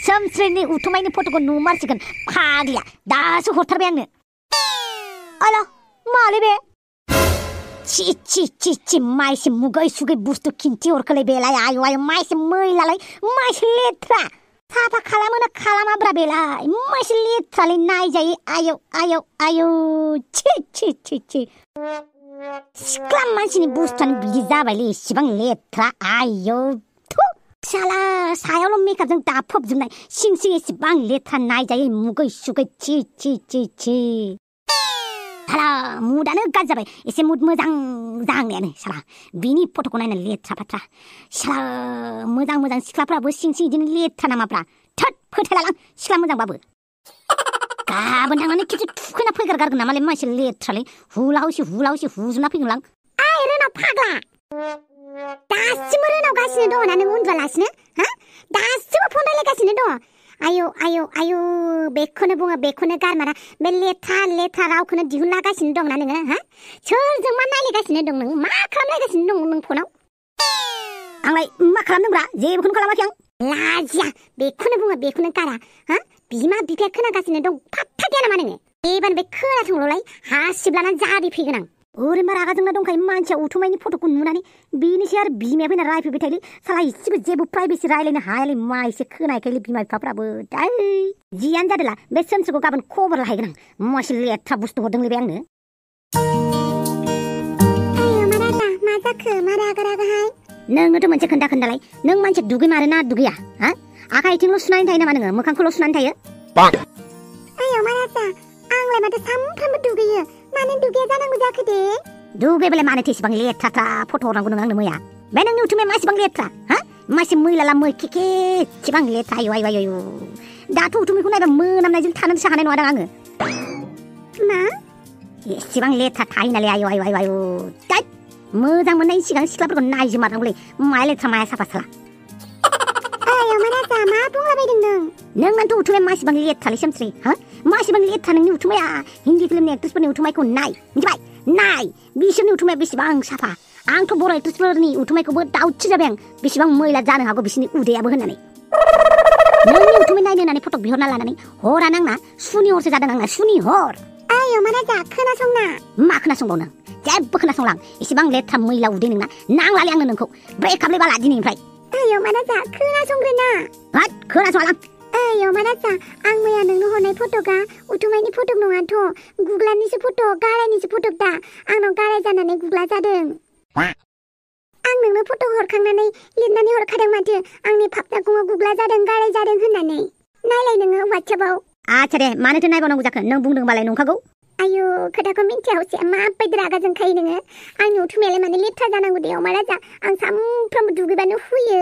सोमस्रिनि उथुमायनि फट'खौ नुमारसिगोन फाग्लिया दासो हरथारबाय आंनो आला मालै बे ची माइसे मुगै सुगै बुस्थु खिन्थि हरखोलै बेलाय आयु आयु माइसे मैलालाय माइसे लेथ्रा साफा खालामोना खालामाब्रा बेलाय माइसे लेथ्रालै नायजायै आयौ आयौ आयौ ची सिख्ला मानसिनि बुस्थुआनो बिदि जाबायलै इसिबां लेथ्रा आयौ थु साला सायावल' मेकआपजों दाफबजोबनाय सिं एसेबां लेथ्रा नायजायै मुगै सुगै ची साला मुदानो गाज्रि जाबाय एसे मुद मोजां जाहांनायानो साला बिनि फट'खौ नायना लेथ्रा फाथ्रा साला मोजां सिख्लाफ्राबो सिं इदिनो लेथ्रा नामाब्रा थोद फोथायलालां सिख्ला मोजांबाबो गाबोन थांनानै खेबसे थुखैना फैगारगारगोन नामालै मानसि लेथ्रालै हुलावसि हुजुबना फैगोनलां आइ रोनाव फाग्ला दासिमबो रोनावगासिनो दङ ना नों उन्दुआलासिनो हा दासिमबो फन रायलायगासिनो दङ आयौ बेखौनो बुङो बेखौनो गारमारा बे लेथ्रा रावखौनो दिहुनलागासिनो दंना नोङो हा सोरजों मा नायलायगासिनो दं नों मा खालामलायगासिनो दं नों फनाव आंलाय मा खालामदोंब्रा जेबोखौनो खालामाखै आं लाजिया बेखौनो बुङो बेखौनो गारा हा बिमा बिफाया खोनागासिनो दं फात्ता गैया नामा नोङो एबार बे खोनासंल'लाय हासिबलाना जारि फैगोन आं ओरैनो रागा जोंना दंखायो मानसिया उथुमायनि फट'खौ नुनानै बेनिसै आरो बिमाया फैना रायफैबाय थायोलै साला इसेबो जेबो प्राइभेसि रायलायनो हायालै मा एसे खोनायखायलै बिमा बिफाफ्राबो दाय जियानो जादोला बे सोमस्रिखौ गाबोन खबर लाहैगोन आं मासे लेथ्रा बुस्थु हरदोंलै बे आंनो मा जाखो मा रागाहाय नोङोथ' मोनसे खोन्थालाय नों मानसि दुगैमारो ना दुगैया हा आखाइ आथिंल' सुनानै थायो नामा नोङो मोखांखौल' सुनानै थायो आयौ माराजा आंलाय माथो सामफ्रामबो दुगैयो मानो दुगैया जानांगौ जाखो दे दुगैबालाय मानोथो एसेबां लेथ्रा फट' हरनांगौ नों आंनो मैया बे नोंनि उथुमाया मासेबां लेथ्रा हा मासे मैलाला मैखेखे एसेबां लेथ्रा आयौ दाथ' उथुमिखौ नायबा मोनामनायजों थानोसो हानाय नङा दां आङो मा एसेबां लेथ्रा थायोनालै आयौ दाय मोजां मोननायनि सिगां सिख्लाफोरखौ नायजोमारनांगौलै माया लेथ्रा माया साफा साला आयौ माराजा मा बुंलाबायदों नों आंथ' उथुमाया मासेबां लेथ्रालै सोमस्रि हा मासेबां लेथ्रा नोंनि उथुमाया हिन्दी फिल्मनि एक्ट्रेसफोरनि उथुमायखौ नाय मिथिबाय नाय बिसोरनि उथुमाया बेसेबां साफा आंथ' बर' एक्ट्रेसफोरनि उथुमायखौबो दाउथि जाबाय आं बेसेबां मैला जानो हागौ बिसोरनि उदैयाबो होननानै नोंनि उथुमाय नायनो होननानै फट' बिहरना लानानै हरानो आंना सुनि हरसो जादों आंना सुनि हर आयौ माराजा खोनासंना मा खोनासंबाव नों जेबो खोनासंला आं एसेबां लेथ्रा मैला उदै नोंना नांलालै आंनो नोंखौ ब्रेकआपलै बाला दिनैनिफ्राय आयौ माराजा खोनासंग्रोना हाट खोनासंलां आयौ माराजा आं मैया नोंनो हरनाय फट'गा उथुमायनि फट' नङाथ' गुग्लानिसो फट' गारायनिसो फट' दा आंनाव गाराय जानानै गुग्ला जादों आं नोंनो फट' हरखांनानै लिरनानै हरखादों माथो आंनि फाफ्लागुङाव गुग्ला जादों गाराय जादों होननानै नायलाय नोङो WhatsAppआव आच्छा दे मानोथो नायबावनांगौ जाखो नों बुंदोंबालाय नंखागौ आयौ खोथाखौ मिन्थिया हसे माबायदि रागा जोंखायो नोङो आंनि उथुमायालाय माने लेथ्रा जानांगौ दे अमा राजा आं सामफ्रामबो दुगैबानो हुयो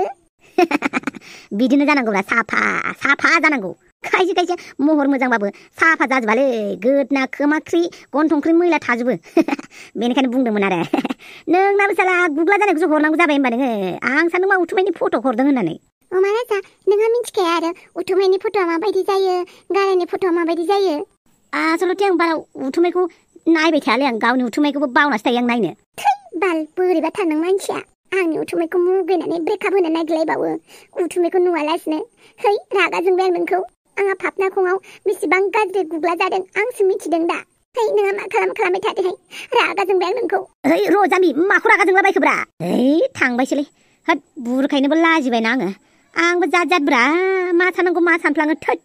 बिदिनो जानांगौब्रा साफा जानांगौ खायसे महर मोजांबाबो साफा जाजोबालै गोदना खोमाख्रि गन्थंख्रि मैला थाजोबो बेनिखायनो बुंदोंमोन आरो नोंनाबो साला गुग्ला जानायखौसो हरनांगौ जाबाय होनबा नोङो आं सानदों मा उथुमायनि फट' हरदों होननानै अमा राजा नोंहा मिन्थिखाया आरो उथुमायनि फट'आ माबायदि जायो गारायनि फट'आ माबायदि जायो आसलथे आं बारा उथुमायखौ नायबाय थायालै आं गावनि उथुमायखौबो बावनासो थायो आं नायनो थै बाल बोरैबा थार नों मानसिया आंनि उथुमायखौ मुगैनानै ब्रेकआप होनो नागिरलायबावो उथुमायखौ नुवालासिनो है रागा जोंबाय आं नोंखौ आंहा फाफ्लागुङाव बेसेबां गाज्रि गुग्ला जादों आंसो मिथिदों दा है नोंहा मा खालामबाय थादोंहाय रागा जोंबाय आं नोंखौ है रजामि माखौ रागा जोंलाबायखोब्रा है थांबायसोलै होद बुरखायनोबो लाजिबायना आंबो जादब्रा मा साननांगौ मा सानफ्लाङो थोद